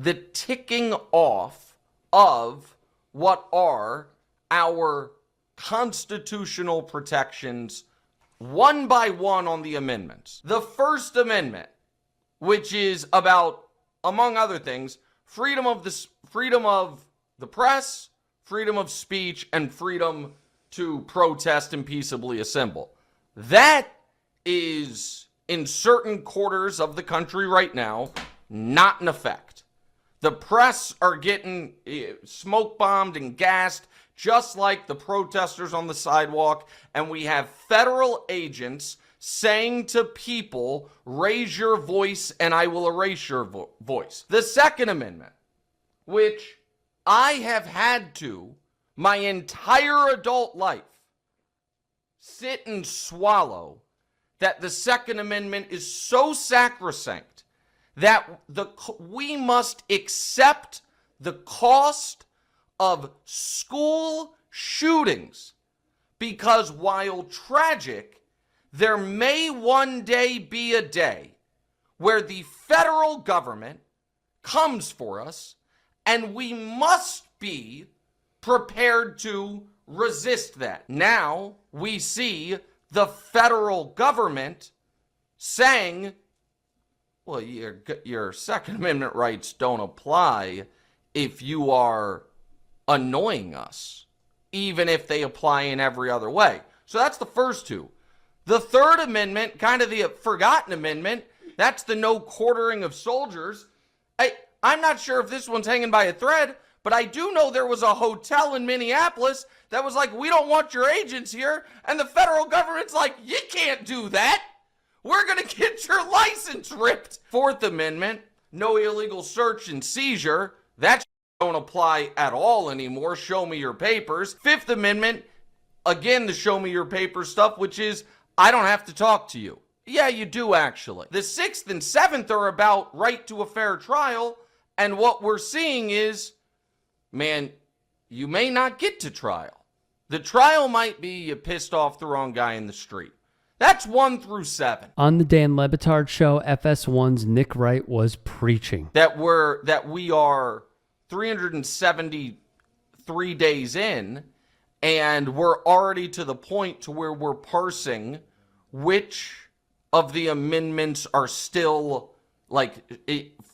the ticking off of what are our constitutional protections one by one on the amendments. The First Amendment, which is about, among other things, freedom of the press, freedom of speech, and freedom to protest and peaceably assemble. That is, in certain quarters of the country right now, not in effect. The press are getting smoke bombed and gassed, just like the protesters on the sidewalk, and we have federal agents saying to people, raise your voice and I will erase your voice. The Second Amendment, which I have had to, my entire adult life, sit and swallow, that the Second Amendment is so sacrosanct that we must accept the cost of school shootings, because while tragic, there may one day be a day where the federal government comes for us, and we must be prepared to resist that. Now we see the federal government saying, well, your Second Amendment rights don't apply if you are annoying us, even if they apply in every other way. So that's the first two. The Third Amendment, kind of the forgotten amendment, that's the no quartering of soldiers. I'm not sure if this one's hanging by a thread, but I do know there was a hotel in Minneapolis that was like, we don't want your agents here. And the federal government's like, you can't do that. We're going to get your license ripped. Fourth Amendment, no illegal search and seizure. That don't apply at all anymore. Show me your papers. Fifth Amendment, again, the show me your papers stuff, which is, I don't have to talk to you. Yeah, you do actually. The Sixth and Seventh are about right to a fair trial. And what we're seeing is, man, you may not get to trial. The trial might be you pissed off the wrong guy in the street. That's 1 through 7. On the Dan LeBatard Show, FS1's Nick Wright was preaching that we are 373 days in, and we're already to the point to where we're parsing which of the amendments are still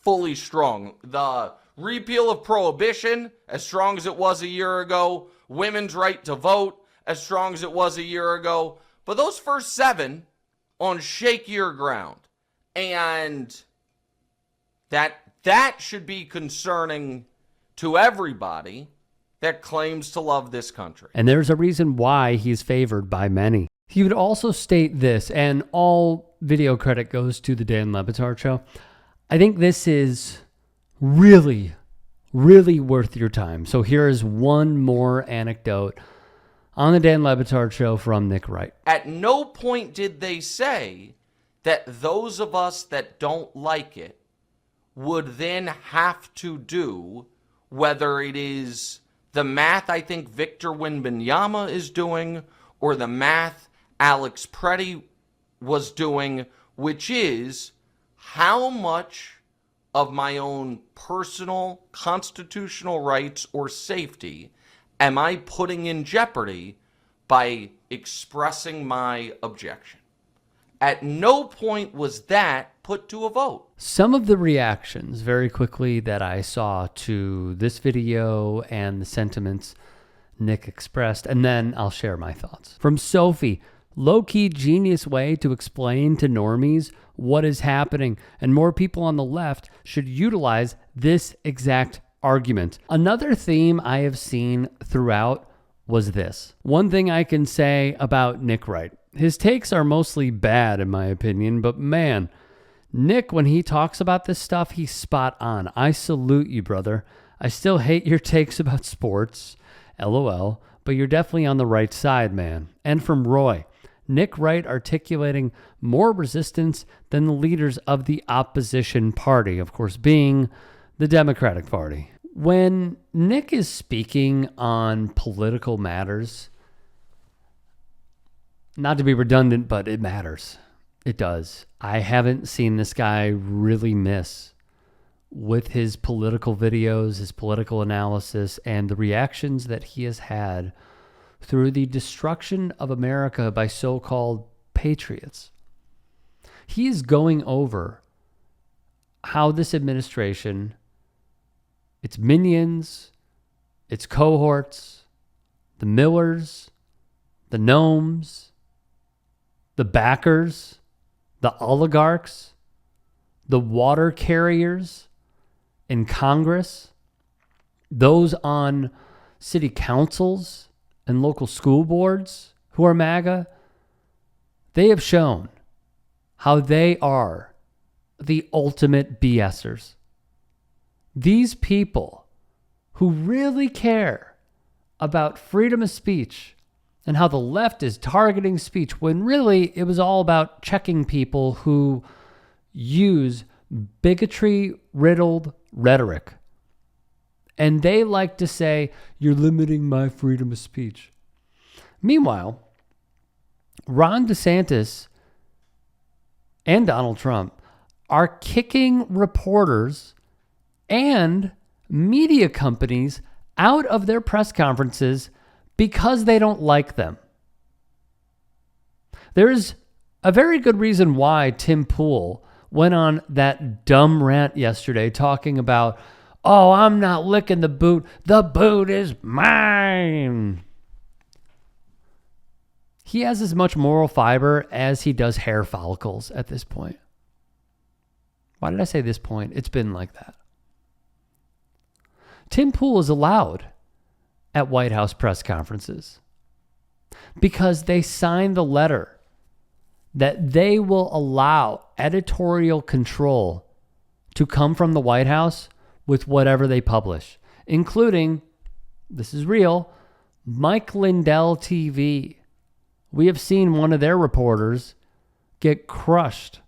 fully strong. The repeal of prohibition, as strong as it was a year ago. Women's right to vote, as strong as it was a year ago. But those first 7 on shakier ground. And that should be concerning to everybody that claims to love this country. And there's a reason why he's favored by many. He would also state this, and all video credit goes to the Dan LeBatard Show. I think this is really, really worth your time. So here is one more anecdote on the Dan LeBatard Show from Nick Wright. At no point did they say that those of us that don't like it would then have to do, whether it is the math I think Victor Wembanyama is doing or the math Alex Pretti was doing, which is how much of my own personal constitutional rights or safety am I putting in jeopardy by expressing my objection? At no point was that put to a vote. Some of the reactions very quickly that I saw to this video and the sentiments Nick expressed, and then I'll share my thoughts. From Sophie, low-key genius way to explain to normies what is happening, and more people on the left should utilize this exact argument. Another theme I have seen throughout was this. One thing I can say about Nick Wright, his takes are mostly bad in my opinion, but man, Nick, when he talks about this stuff, he's spot on. I salute you, brother. I still hate your takes about sports, LOL, but you're definitely on the right side, man. And from Roy, Nick Wright articulating more resistance than the leaders of the opposition party, of course, being the Democratic Party. When Nick is speaking on political matters, not to be redundant, but it matters. It does. I haven't seen this guy really miss with his political videos, his political analysis, and the reactions that he has had through the destruction of America by so-called patriots. He is going over how this administration, its minions, its cohorts, the Millers, the Gnomes, the backers, the oligarchs, the water carriers in Congress, those on city councils and local school boards who are MAGA, they have shown how they are the ultimate BSers. These people who really care about freedom of speech and how the left is targeting speech when really it was all about checking people who use bigotry-riddled rhetoric. And they like to say, you're limiting my freedom of speech. Meanwhile, Ron DeSantis and Donald Trump are kicking reporters and media companies out of their press conferences because they don't like them. There's a very good reason why Tim Pool went on that dumb rant yesterday talking about, oh, I'm not licking the boot. The boot is mine. He has as much moral fiber as he does hair follicles at this point. Why did I say this point? It's been like that. Tim Pool is allowed at White House press conferences because they signed the letter that they will allow editorial control to come from the White House with whatever they publish, including, this is real, Mike Lindell TV. We have seen one of their reporters get crushed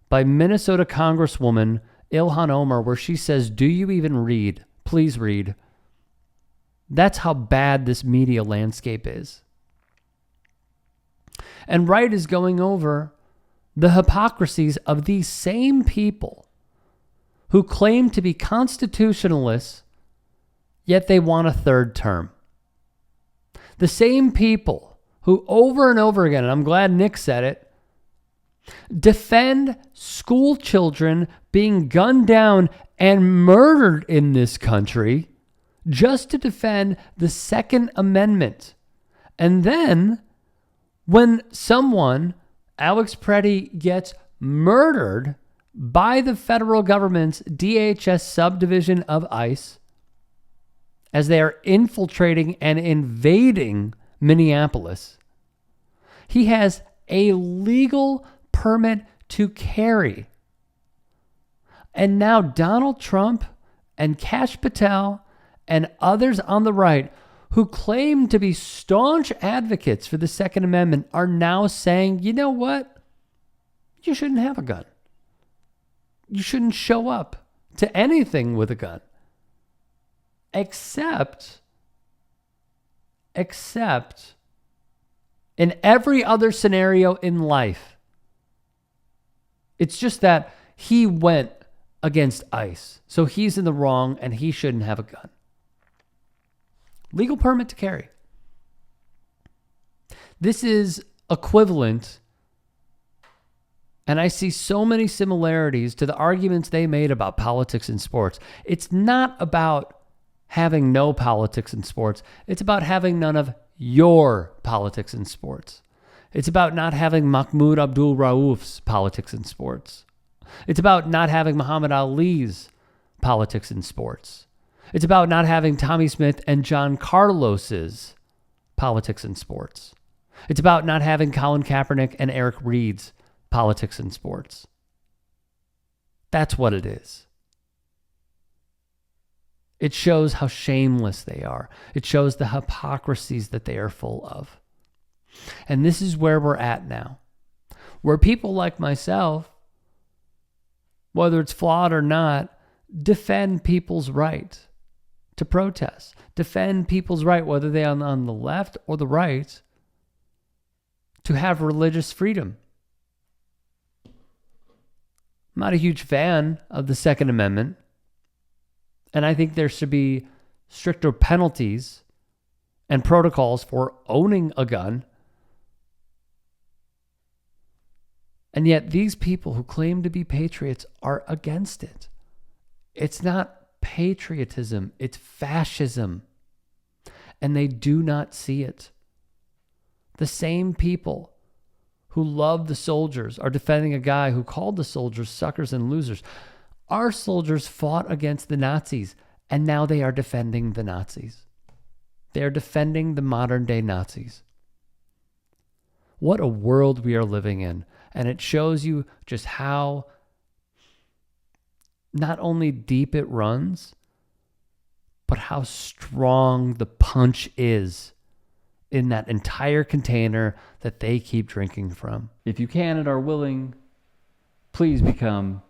by Minnesota Congresswoman Ilhan Omar, where she says, do you even read? Please read. That's how bad this media landscape is. And Wright is going over the hypocrisies of these same people who claim to be constitutionalists, yet they want a third term. The same people who over and over again, and I'm glad Nick said it, defend school children being gunned down and murdered in this country just to defend the Second Amendment. And then when someone, Alex Pretti, gets murdered by the federal government's DHS subdivision of ICE as they are infiltrating and invading Minneapolis, he has a legal permit to carry. And now Donald Trump and Kash Patel and others on the right who claim to be staunch advocates for the Second Amendment are now saying, you know what? You shouldn't have a gun. You shouldn't show up to anything with a gun. Except in every other scenario in life. It's just that he went against ICE. So he's in the wrong and he shouldn't have a gun. Legal permit to carry. This is equivalent, and I see so many similarities to the arguments they made about politics in sports. It's not about having no politics in sports. It's about having none of your politics in sports. It's about not having Mahmoud Abdul Rauf's politics in sports. It's about not having Muhammad Ali's politics in sports. It's about not having Tommy Smith and John Carlos's politics in sports. It's about not having Colin Kaepernick and Eric Reed's politics in sports. That's what it is. It shows how shameless they are. It shows the hypocrisies that they are full of. And this is where we're at now, where people like myself, whether it's flawed or not, defend people's right to protest, defend people's right, whether they're on the left or the right, to have religious freedom. I'm not a huge fan of the Second Amendment, And I think there should be stricter penalties and protocols for owning a gun. And yet these people who claim to be patriots are against it. It's not patriotism, it's fascism. And they do not see it. The same people who love the soldiers are defending a guy who called the soldiers suckers and losers. Our soldiers fought against the Nazis, and now they are defending the Nazis. They are defending the modern day Nazis. What a world we are living in. And it shows you just how not only deep it runs, but how strong the punch is in that entire container that they keep drinking from. If you can and are willing, please become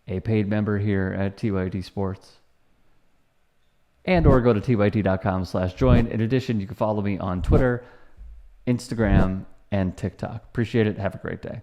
a paid member here at TYT Sports. And or go to tyt.com/join. In addition, you can follow me on Twitter, Instagram, and TikTok. Appreciate it. Have a great day.